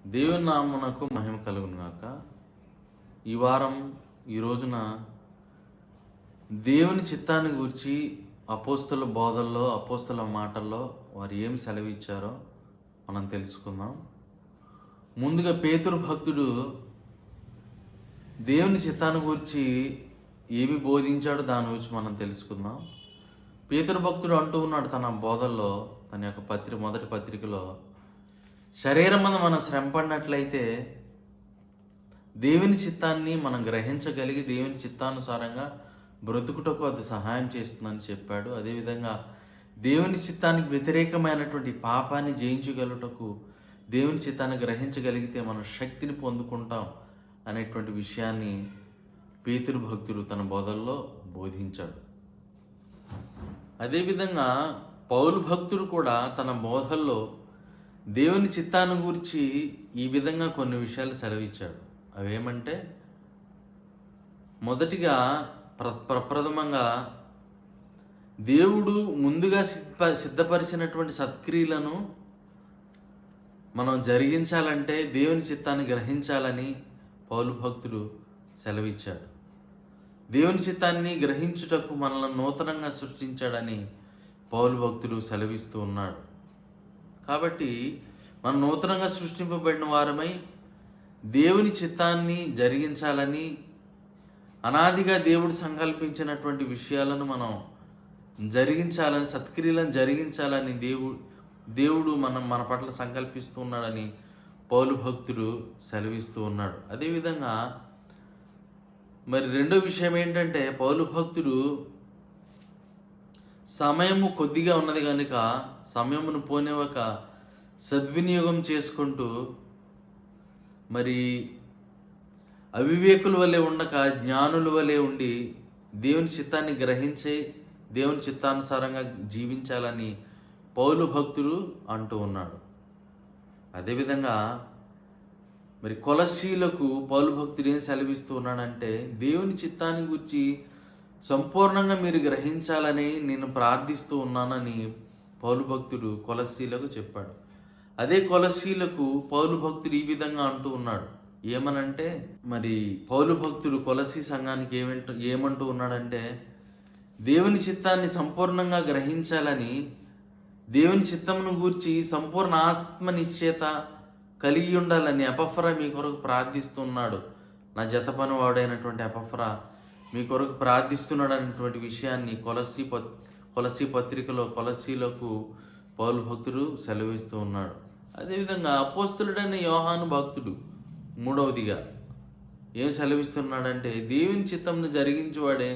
దేవుని నామమునకు మహిమ కలుగును గాక. ఈ వారం ఈ రోజున దేవుని చిత్తాన్ని గురించి అపోస్తల బోధల్లో, అపోస్తల మాటల్లో వారు ఏమి సెలవిచ్చారో మనం తెలుసుకుందాం. ముందుగా పేతురు భక్తుడు దేవుని చిత్తాన్ని గురించి ఏమి బోధించాడో దాని గురించి మనం తెలుసుకుందాం. పేతురు భక్తుడు అంటూ ఉన్నాడు తన బోధల్లో, తన యొక్క మొదటి పత్రికలో, శరీరం మీద మనం శ్రమ పడినట్లయితే దేవుని చిత్తాన్ని మనం గ్రహించగలిగి దేవుని చిత్తానుసారంగా బ్రతుకుటకు అది సహాయం చేస్తుందని చెప్పాడు. అదేవిధంగా దేవుని చిత్తానికి వ్యతిరేకమైనటువంటి పాపాన్ని జయించగలుగుటకు దేవుని చిత్తాన్ని గ్రహించగలిగితే మనం శక్తిని పొందుకుంటాం అనేటువంటి విషయాన్ని పేతురు భక్తుడు తన బోధల్లో బోధించాడు. అదేవిధంగా పౌలు భక్తుడు కూడా తన బోధల్లో దేవుని చిత్తాన్ని గురించి ఈ విధంగా కొన్ని విషయాలు సెలవిచ్చాడు. అవేమంటే, మొదటిగా ప్రప్రథమంగా దేవుడు ముందుగా సిద్ధపరిచినటువంటి సత్క్రియలను మనం జరిగించాలంటే దేవుని చిత్తాన్ని గ్రహించాలని పౌలు భక్తుడు సెలవిచ్చాడు. దేవుని చిత్తాన్ని గ్రహించుటకు మనల్ని నూతనంగా సృష్టించాడని పౌలు భక్తుడు సెలవిస్తూ ఉన్నాడు. కాబట్టి మనం నూతనంగా సృష్టింపబడిన వారమై దేవుని చిత్తాన్ని జరిగించాలని, అనాదిగా దేవుడు సంకల్పించినటువంటి విషయాలను మనం జరిగించాలని, సత్క్రియలను జరిగించాలని దేవుడు మన పట్ల సంకల్పిస్తూ ఉన్నాడని పౌలు భక్తుడు సెలవిస్తూ ఉన్నాడు. అదేవిధంగా మరి రెండో విషయం ఏంటంటే, పౌలు భక్తుడు సమయము కొద్దిగా ఉన్నది కనుక సమయమును పోనివ్వక సద్వినియోగం చేసుకుంటూ, మరి అవివేకుల వలె ఉండక జ్ఞానుల వలె ఉండి దేవుని చిత్తాన్ని గ్రహించి దేవుని చిత్తానుసారంగా జీవించాలని పౌలు భక్తుడు అంటూ ఉన్నాడు. అదేవిధంగా మరి కొలస్సీలకు పౌలు భక్తుడు ఏం సెలవిస్తూ ఉన్నాడంటే, దేవుని చిత్తాన్ని గురించి సంపూర్ణంగా మీరు గ్రహించాలని నేను ప్రార్థిస్తూ ఉన్నానని పౌలు భక్తుడు కొలస్సీలకు చెప్పాడు. అదే కొలస్సీలకు పౌలు భక్తుడు ఈ విధంగా అంటూ ఉన్నాడు. ఏమనంటే, మరి పౌలు భక్తుడు కొలస్సీ సంఘానికి ఏమంటూ ఉన్నాడంటే, దేవుని చిత్తాన్ని సంపూర్ణంగా గ్రహించాలని, దేవుని చిత్తమును గూర్చి సంపూర్ణ ఆత్మనిశ్చేత కలిగి ఉండాలని ఎపఫ్రా మీ కొరకు ప్రార్థిస్తున్నాడు. నా జతపని వాడైనటువంటి ఎపఫ్రా మీ కొరకు ప్రార్థిస్తున్నాడు అనేటువంటి విషయాన్ని కొలస్సీ పత్రికలో కొలస్సీలకు పౌలు భక్తుడు సెలవిస్తూ ఉన్నాడు. అదేవిధంగా అపోస్తలుడైన యోహాను భక్తుడు మూడవదిగా ఏం సెలవిస్తున్నాడంటే, దేవుని చిత్తంను జరిగించేవాడే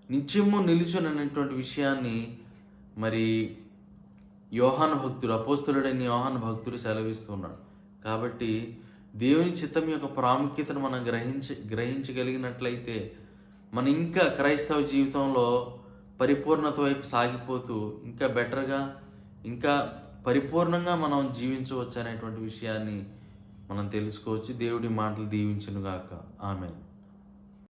నిత్యము నిలుచుననేటువంటి విషయాన్ని మరి యోహాను భక్తుడు, అపోస్తలుడైన యోహాను భక్తుడు సెలవిస్తున్నాడు. కాబట్టి దేవుని చిత్తం యొక్క ప్రాముఖ్యతను మనం గ్రహించగలిగినట్లయితే మనం ఇంకా క్రైస్తవ జీవితంలో పరిపూర్ణత వైపు సాగిపోతూ ఇంకా బెటర్గా, ఇంకా పరిపూర్ణంగా మనం జీవించవచ్చు అనేటువంటి విషయాన్ని మనం తెలుసుకోవచ్చు. దేవుడి మాటలు దీవించును గాక. ఆమేన్.